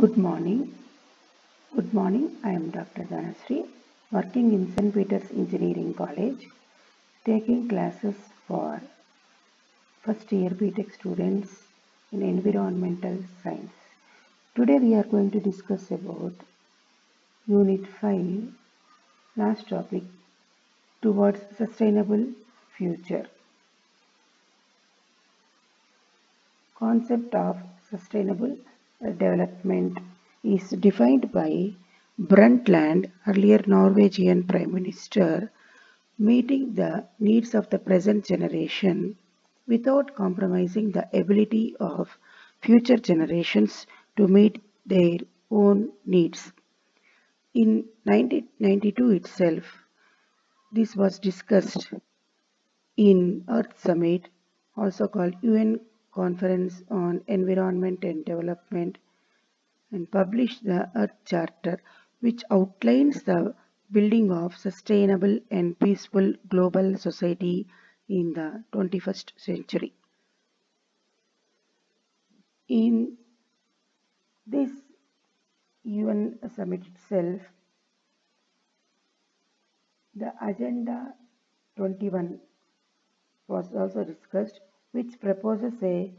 Good morning. Good morning. I am Dr. Dhanasri, working in St. Peter's Engineering College, taking classes for first year BTech students in environmental science. Today we are going to discuss about Unit 5, last topic, towards sustainable future. Concept of sustainable development is defined by Brundtland, earlier Norwegian Prime Minister, meeting the needs of the present generation without compromising the ability of future generations to meet their own needs. In 1992 itself, this was discussed in Earth Summit, also called UN Conference on Environment and Development, and published the Earth Charter, which outlines the building of sustainable and peaceful global society in the 21st century. In this UN Summit itself, the Agenda 21 was also discussed, which proposes a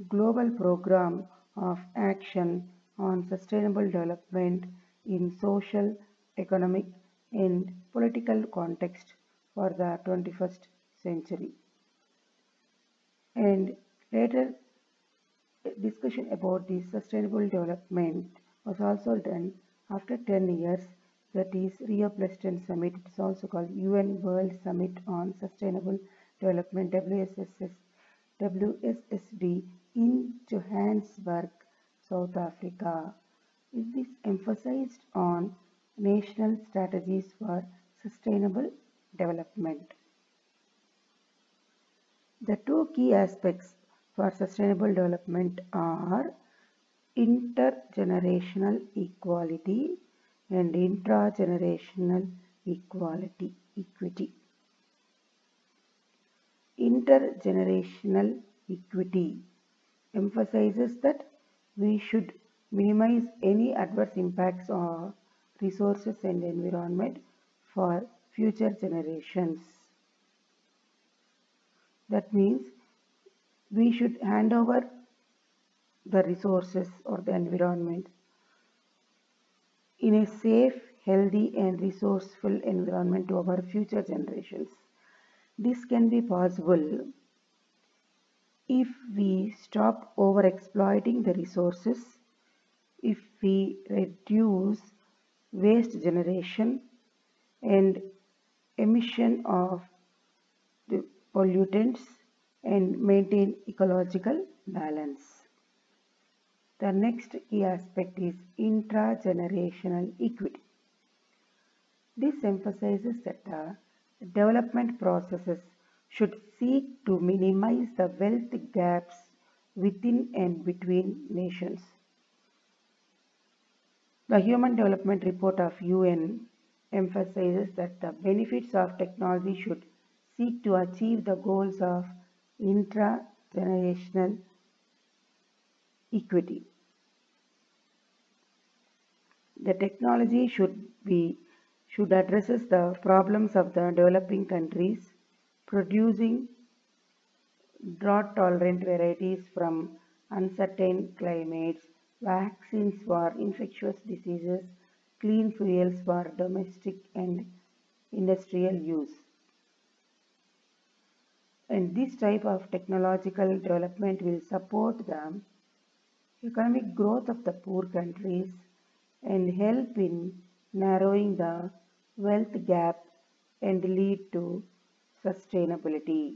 global program of action on sustainable development in social, economic, and political context for the 21st century. And later, discussion about the sustainable development was also done after 10 years, that is Rio Plus 10 Summit. It is also called UN World Summit on Sustainable Development, WSSD, in Johannesburg, South Africa. This emphasized on national strategies for sustainable development. The two key aspects for sustainable development are intergenerational equality and intragenerational equity. Intergenerational equity emphasizes that we should minimize any adverse impacts on resources and environment for future generations. That means we should hand over the resources or the environment in a safe, healthy, and resourceful environment to our future generations. This can be possible if we stop over exploiting the resources, if we reduce waste generation and emission of the pollutants, and maintain ecological balance. The next key aspect is intragenerational equity. This emphasizes that the development processes should seek to minimize the wealth gaps within and between nations. The Human Development Report of UN emphasizes that the benefits of technology should seek to achieve the goals of intragenerational equity. The technology should addresses the problems of the developing countries, producing drought-tolerant varieties from uncertain climates, vaccines for infectious diseases, clean fuels for domestic and industrial use. And this type of technological development will support the economic growth of the poor countries and help in narrowing the wealth gap and lead to sustainability.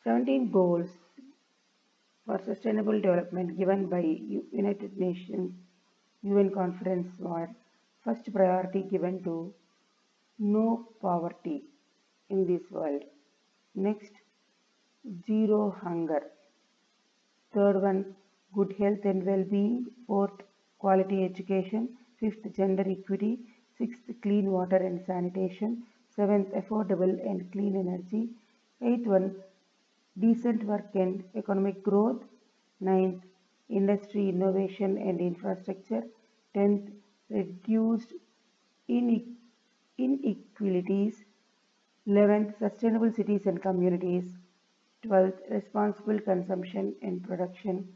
17 goals for sustainable development given by United Nations UN conference were: first priority given to no poverty in this world. Next, zero hunger. Third one, good health and well-being. Fourth, quality education. Fifth, gender equity. Sixth, clean water and sanitation. Seventh, affordable and clean energy. Eighth one, decent work and economic growth. Ninth, industry, innovation and infrastructure. 10th, reduced inequalities. 11th, sustainable cities and communities. 12th, responsible consumption and production.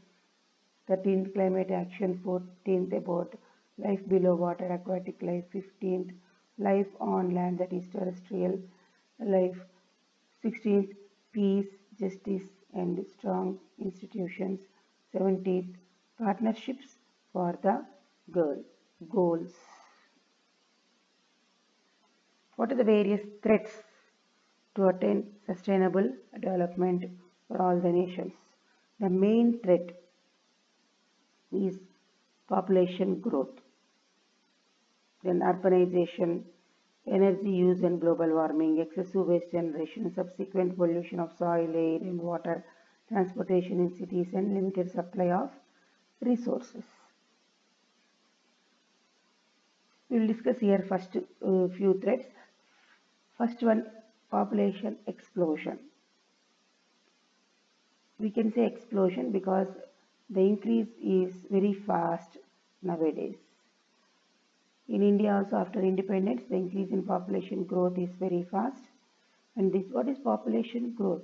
13th, climate action. 14th, about life below water, aquatic life. 15th, life on land, that is terrestrial life. 16th, peace, justice and strong institutions. 17th, partnerships for the goals. What are the various threats to attain sustainable development for all the nations? The main threat is population growth, then urbanization, energy use and global warming, excessive waste generation, subsequent pollution of soil, air and water, transportation in cities and limited supply of resources. We will discuss here first few threats. First one, population explosion. We can say explosion because the increase is very fast nowadays. In India also, after independence, the increase in population growth is very fast. And what is population growth?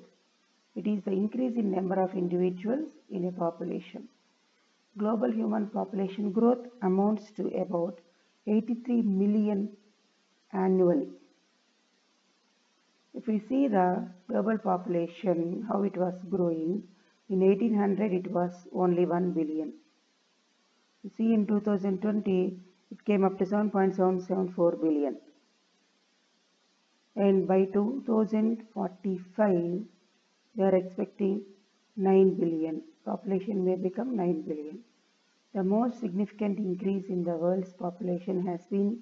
It is the increase in number of individuals in a population. Global human population growth amounts to about 83 million annually. If we see the global population, how it was growing, in 1800 it was only 1 billion. You see, in 2020 it came up to 7.774 billion. And by 2045 they are expecting 9 billion. Population may become 9 billion. The most significant increase in the world's population has been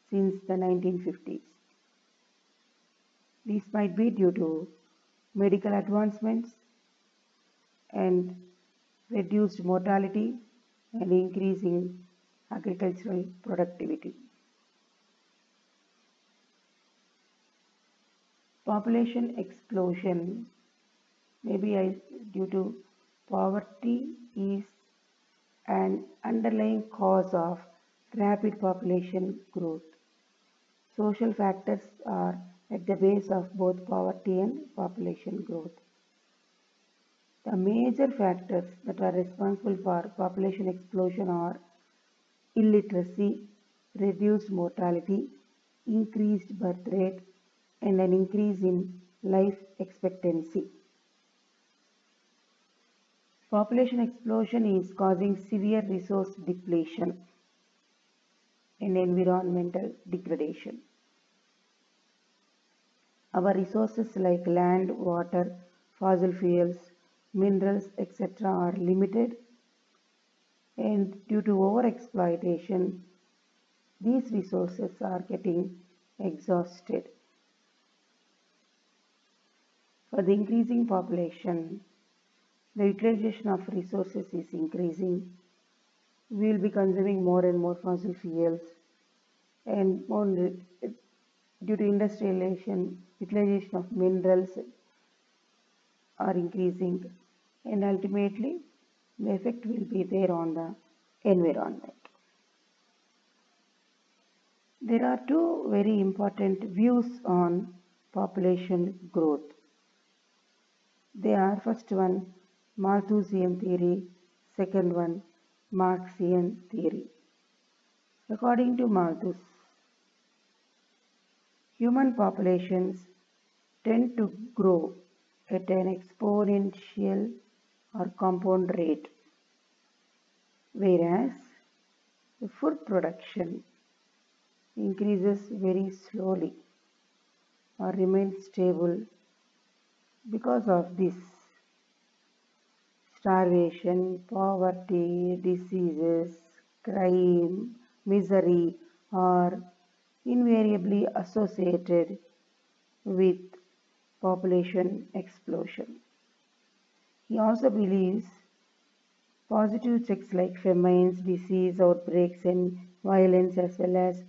since the 1950s. This might be due to medical advancements and reduced mortality and increasing agricultural productivity. Population explosion maybe due to poverty is an underlying cause of rapid population growth. Social factors are at the base of both poverty and population growth. The major factors that are responsible for population explosion are illiteracy, reduced mortality, increased birth rate, and an increase in life expectancy. Population explosion is causing severe resource depletion and environmental degradation. Our resources like land, water, fossil fuels, minerals, etc. are limited, and due to overexploitation, these resources are getting exhausted. For the increasing population, the utilization of resources is increasing. We will be consuming more and more fossil fuels, and more due to industrialization, utilization of minerals are increasing, and ultimately the effect will be there on the environment. There are two very important views on population growth. They are, first one, Malthusian theory, second one, Marxian theory. According to Malthus, human populations tend to grow at an exponential or compound rate, whereas the food production increases very slowly or remains stable. Because of this, starvation, poverty, diseases, crime, misery are invariably associated with population explosion. He also believes positive checks like famines, disease outbreaks and violence, as well as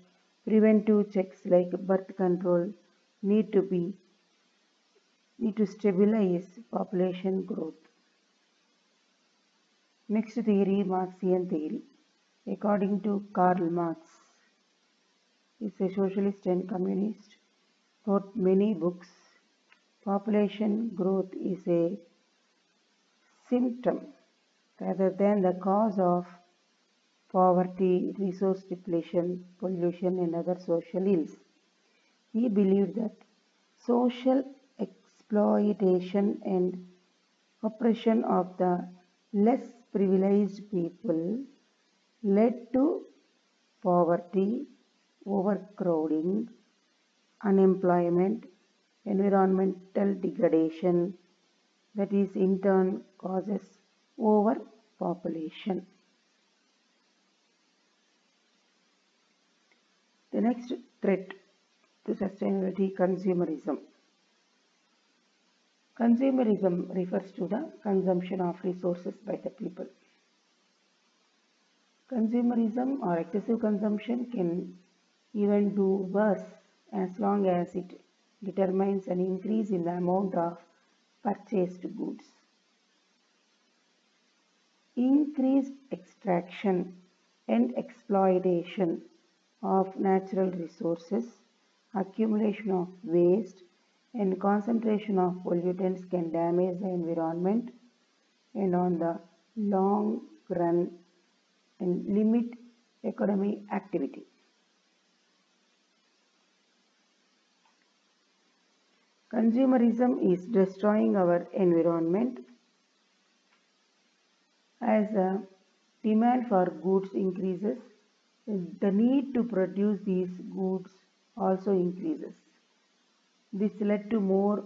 preventive checks like birth control need to stabilize population growth. Next theory, Marxian theory. According to Karl Marx, is a socialist and communist, wrote many books. Population growth is a symptom rather than the cause of poverty, resource depletion, pollution, and other social ills. He believed that social exploitation and oppression of the less privileged people led to poverty, overcrowding, unemployment, environmental degradation, that is in turn causes overpopulation. The next threat to sustainability, consumerism. Consumerism refers to the consumption of resources by the people. Consumerism or excessive consumption can even do worse as long as it determines an increase in the amount of purchased goods. Increased extraction and exploitation of natural resources, accumulation of waste, and concentration of pollutants can damage the environment and on the long run and limit economic activity. Consumerism is destroying our environment as the demand for goods increases. The need to produce these goods also increases. This led to more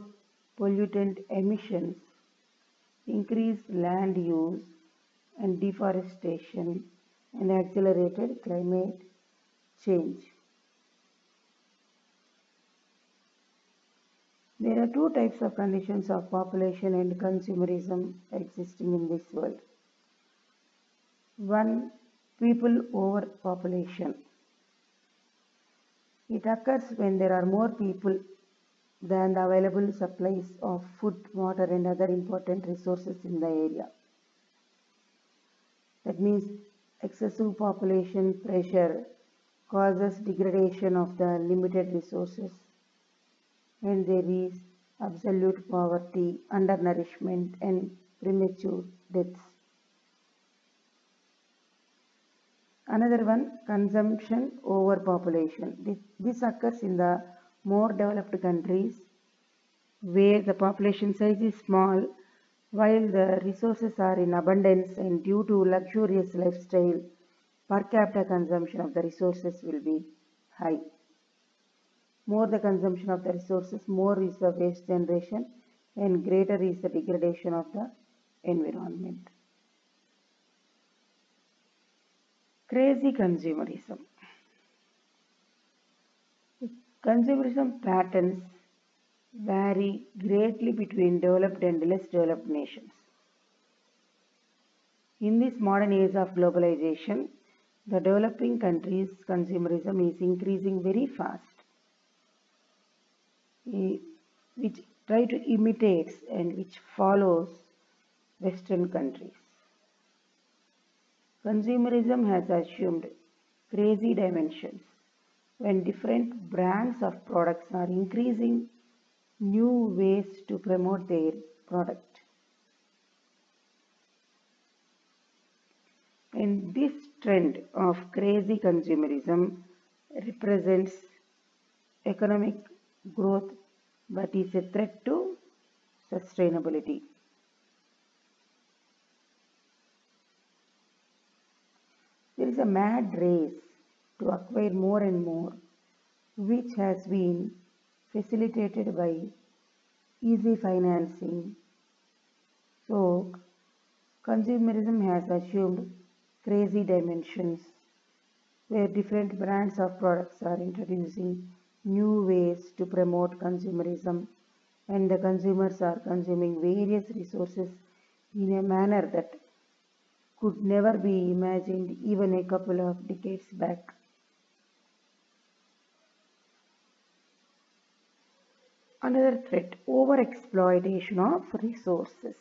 pollutant emissions, increased land use and deforestation, and accelerated climate change. There are two types of conditions of population and consumerism existing in this world. One, people overpopulation. It occurs when there are more people than the available supplies of food, water, and other important resources in the area. That means excessive population pressure causes degradation of the limited resources, and there is absolute poverty, undernourishment, and premature deaths. Another one, consumption overpopulation. This occurs in the more developed countries where the population size is small while the resources are in abundance, and due to luxurious lifestyle, per capita consumption of the resources will be high. More the consumption of the resources, more is the waste generation, and greater is the degradation of the environment. Crazy consumerism. Consumerism patterns vary greatly between developed and less developed nations. In this modern age of globalization, the developing countries' consumerism is increasing very fast, which try to imitate and which follows Western countries. Consumerism has assumed crazy dimensions when different brands of products are increasing new ways to promote their product. And this trend of crazy consumerism represents economic growth but is a threat to sustainability. There is a mad race to acquire more and more, which has been facilitated by easy financing. So, consumerism has assumed crazy dimensions where different brands of products are introducing new ways to promote consumerism, and the consumers are consuming various resources in a manner that could never be imagined even a couple of decades back. Another threat, overexploitation of resources.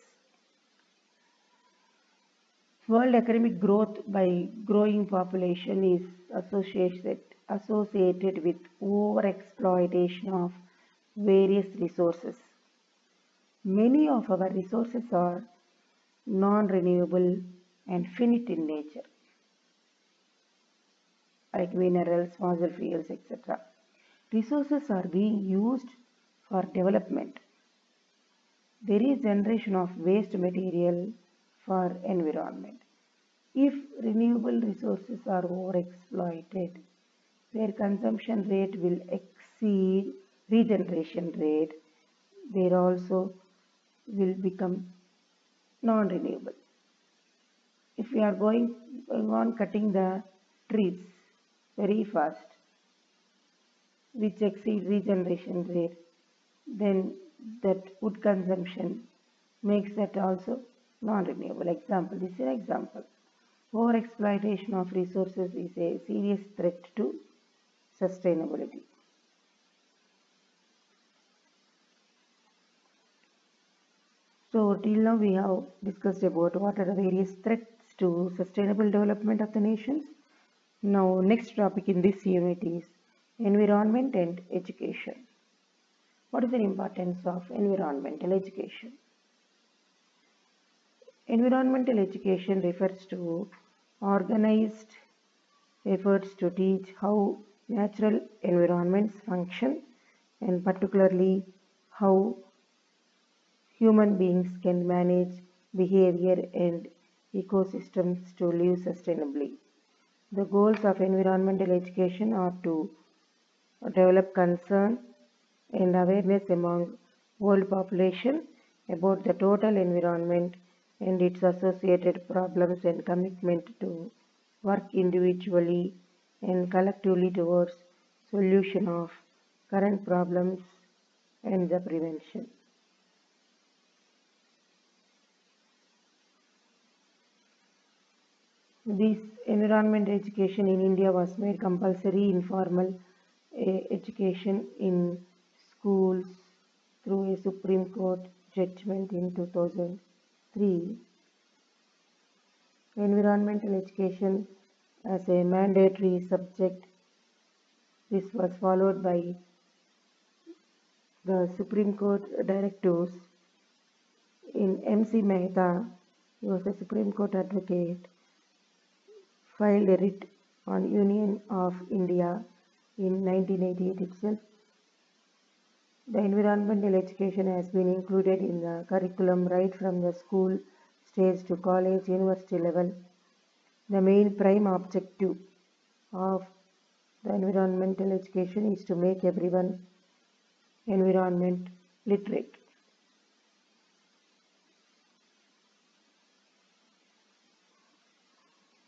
World economic growth by growing population is associated with overexploitation of various resources. Many of our resources are non-renewable and finite in nature, like minerals, fossil fuels, etc. Resources are being used for development. There is generation of waste material for environment. If renewable resources are overexploited, their consumption rate will exceed regeneration rate. They also will become non-renewable. If we are going on cutting the trees very fast, which exceed regeneration rate, then that wood consumption makes that also non-renewable. Example, this is an example. Overexploitation of resources is a serious threat to sustainability. So till now we have discussed about what are the various threats to sustainable development of the nations. Now next topic in this unit is environment and education. What is the importance of environmental education? Environmental education refers to organized efforts to teach how natural environments function and particularly how human beings can manage behavior and ecosystems to live sustainably. The goals of environmental education are to develop concern and awareness among world population about the total environment and its associated problems and commitment to work individually and collectively towards solution of current problems and the prevention. This environment education in India was made compulsory informal education in schools through a Supreme Court judgment in 2003. Environmental education as a mandatory subject. This was followed by the Supreme Court directives. In M.C. Mehta, he was a Supreme Court advocate, filed a writ on Union of India in 1988 itself. The environmental education has been included in the curriculum right from the school stage to college, university level. The main prime objective of the environmental education is to make everyone environment literate.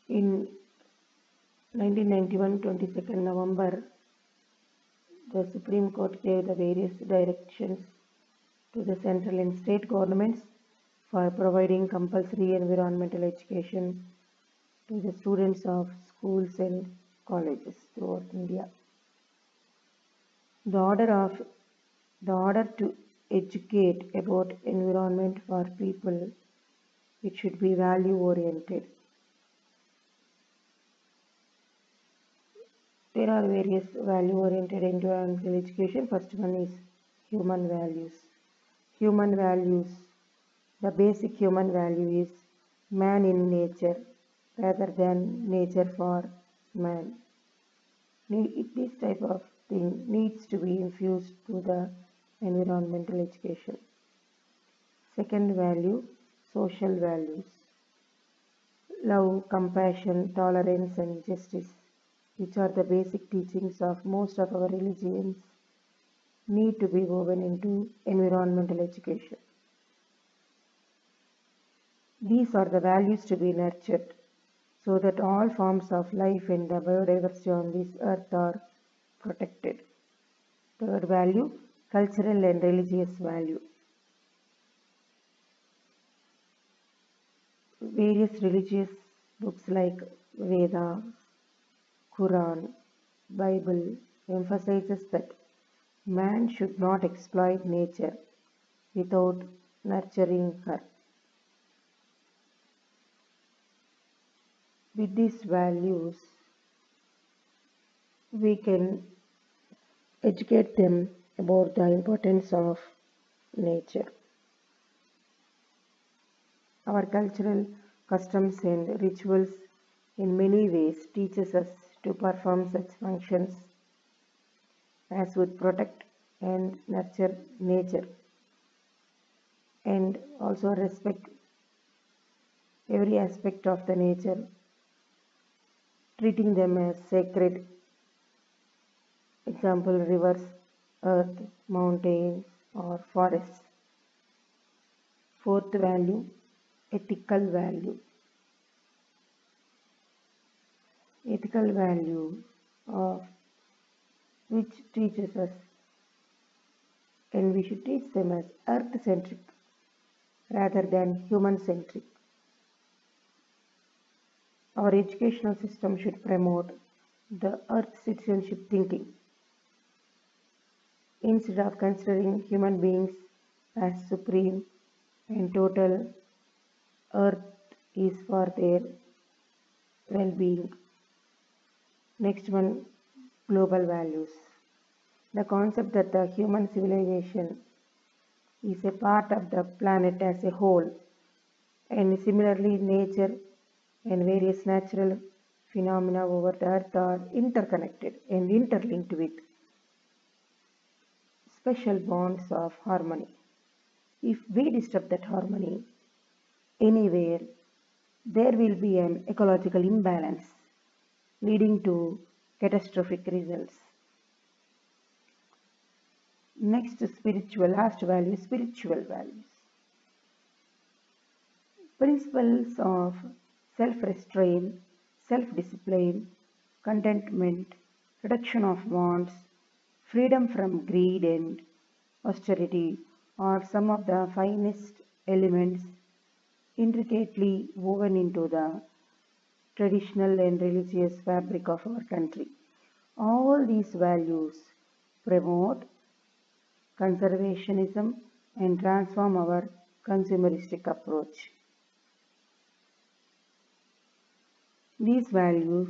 In 1991, 22nd November, the Supreme Court gave the various directions to the central and state governments for providing compulsory environmental education to the students of schools and colleges throughout India. The order to educate about environment for people, it should be value oriented. There are various value oriented environmental education. First one is human values. Human values. The basic human value is man in nature rather than nature for man. This type of thing needs to be infused to the environmental education. Second value, social values. Love, compassion, tolerance and justice, which are the basic teachings of most of our religions, need to be woven into environmental education. These are the values to be nurtured so that all forms of life and the biodiversity on this earth are protected. Third value, cultural and religious value. Various religious books like Veda, Quran, Bible emphasizes that man should not exploit nature without nurturing her. With these values, we can educate them about the importance of nature. Our cultural customs and rituals in many ways teaches us to perform such functions as would protect and nurture nature and also respect every aspect of the nature, treating them as sacred. Example, rivers, earth, mountains, or forests. Fourth value, ethical value. Ethical value of which teaches us, and we should teach them as earth-centric rather than human-centric. Our educational system should promote the earth citizenship thinking instead of considering human beings as supreme and total. Earth is for their well-being. Next one, global values. The concept that the human civilization is a part of the planet as a whole, and similarly nature and various natural phenomena over the earth are interconnected and interlinked with special bonds of harmony. If we disturb that harmony anywhere, there will be an ecological imbalance leading to catastrophic results. Next, last value, spiritual values. Principles of self-restraint, self-discipline, contentment, reduction of wants, freedom from greed and austerity are some of the finest elements intricately woven into the traditional and religious fabric of our country. All these values promote conservationism and transform our consumeristic approach. These values,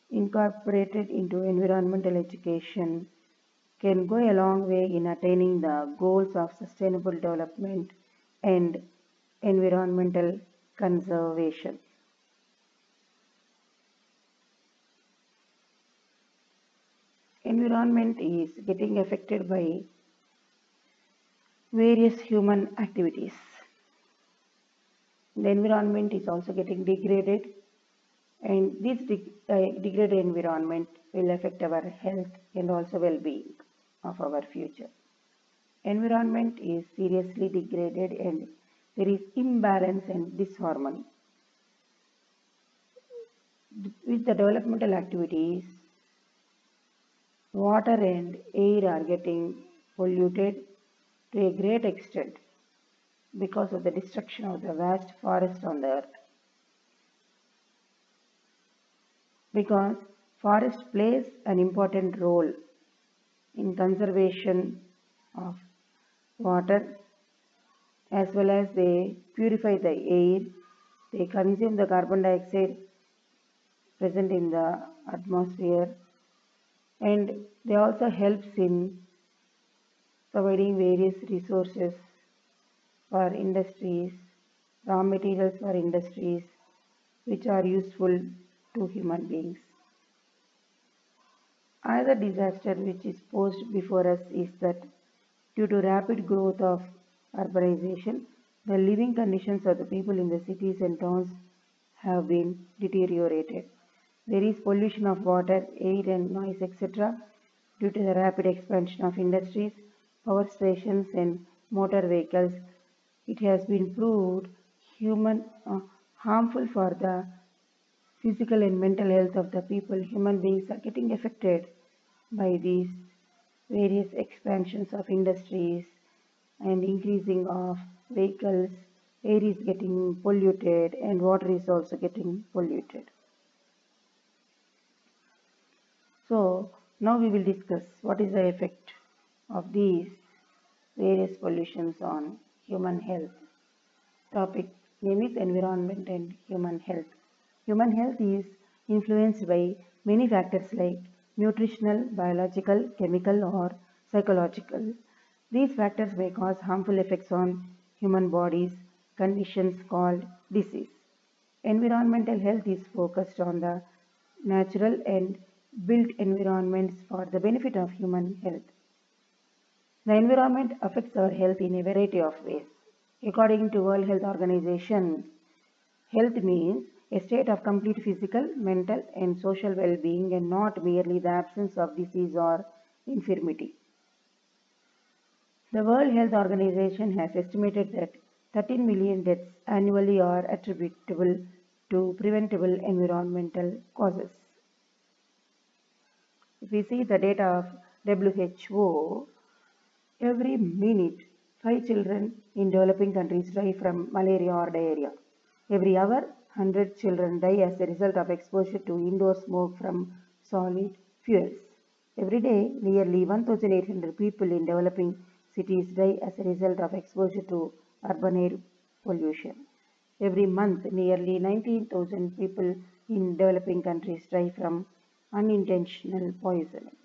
incorporated into environmental education, can go a long way in attaining the goals of sustainable development and environmental conservation. Environment is getting affected by various human activities. The environment is also getting degraded, and this degraded environment will affect our health and also well-being of our future. Environment is seriously degraded and there is imbalance and disharmony. With the developmental activities, water and air are getting polluted to a great extent because of the destruction of the vast forest on the earth. Because forest plays an important role in conservation of water as well as they purify the air, they consume the carbon dioxide present in the atmosphere, and they also helps in providing various resources for industries, raw materials for industries which are useful to human beings. Another disaster which is posed before us is that due to rapid growth of urbanization, the living conditions of the people in the cities and towns have been deteriorated. There is pollution of water, air and noise, etc. due to the rapid expansion of industries, power stations and motor vehicles. It has been proved harmful for the physical and mental health of the people. Human beings are getting affected by these various expansions of industries and increasing of vehicles. Air is getting polluted and water is also getting polluted. So now we will discuss what is the effect of these various pollutions on human health. Topic name is environment and human health. Human health is influenced by many factors like nutritional, biological, chemical, or psychological. These factors may cause harmful effects on human bodies, conditions called disease. Environmental health is focused on the natural and built environments for the benefit of human health. The environment affects our health in a variety of ways. According to World Health Organization, health means a state of complete physical, mental, and social well-being and not merely the absence of disease or infirmity. The World Health Organization has estimated that 13 million deaths annually are attributable to preventable environmental causes. If we see the data of WHO, every minute 5 children in developing countries die from malaria or diarrhea. Every hour 100 children die as a result of exposure to indoor smoke from solid fuels. Every day nearly 1,800 people in developing cities die as a result of exposure to urban air pollution. Every month nearly 19,000 people in developing countries die from unintentional poisoning.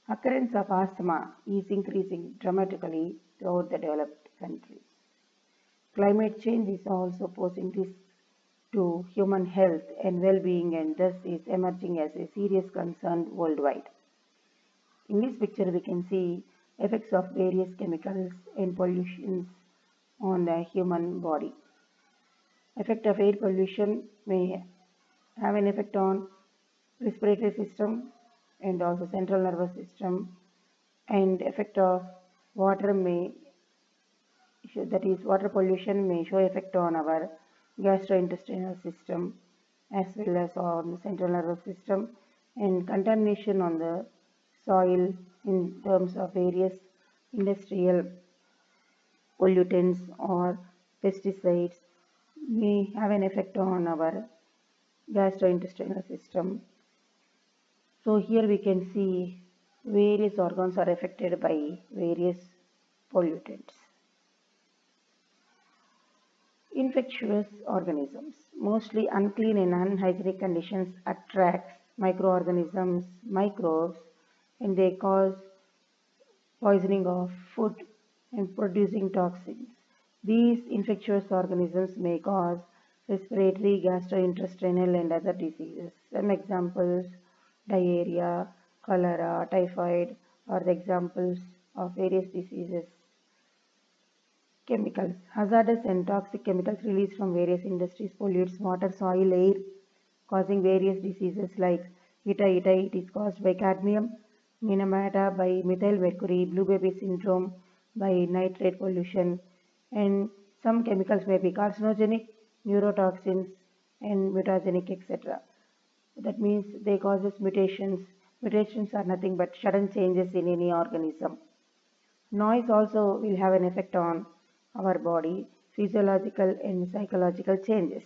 Occurrence of asthma is increasing dramatically throughout the developed countries. Climate change is also posing risks to human health and well-being and thus is emerging as a serious concern worldwide. In this picture we can see effects of various chemicals and pollutions on the human body. Effect of air pollution may have an effect on respiratory system and also central nervous system, and effect of water may that is water pollution may show effect on our gastrointestinal system as well as on the central nervous system, and contamination on the soil in terms of various industrial pollutants or pesticides may have an effect on our gastrointestinal system. So here we can see various organs are affected by various pollutants. Infectious organisms, mostly unclean and unhygienic conditions, attracts microorganisms, microbes, and they cause poisoning of food and producing toxins. These infectious organisms may cause respiratory, gastrointestinal, and other diseases. Some examples: diarrhea, cholera, typhoid are the examples of various diseases. Chemicals. Hazardous and toxic chemicals released from various industries pollutes water, soil, air, causing various diseases like Ita, it is caused by cadmium, Minamata by methyl mercury, blue baby syndrome by nitrate pollution, and some chemicals may be carcinogenic, neurotoxins, and mutagenic, etc. That means they causes mutations. Mutations are nothing but sudden changes in any organism. Noise also will have an effect on our body, physiological and psychological changes.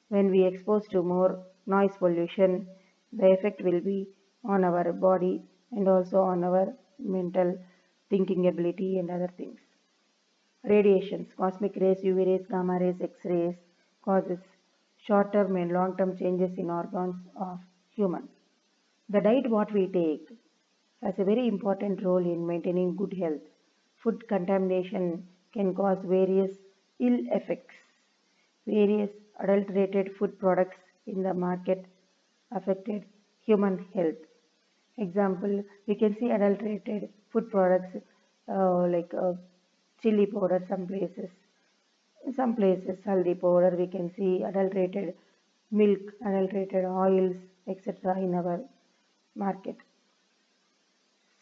When we expose to more noise pollution, the effect will be on our body and also on our mental thinking ability and other things. Radiations, cosmic rays, UV rays, gamma rays, X-rays causes short-term and long-term changes in organs of human. The diet what we take has a very important role in maintaining good health. Food contamination can cause various ill effects. Various adulterated food products in the market affected human health. Example, we can see adulterated food products like chili powder some places. In some places, haldi powder, we can see adulterated milk, adulterated oils, etc. in our market.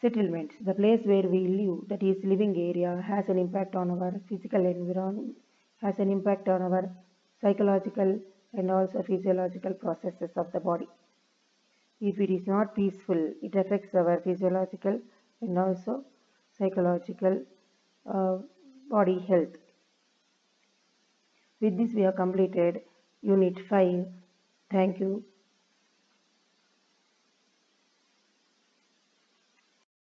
Settlements, the place where we live, that is living area, has an impact on our physical environment, has an impact on our psychological and also physiological processes of the body. If it is not peaceful, it affects our physiological and also psychological body health. With this we have completed Unit 5. Thank you.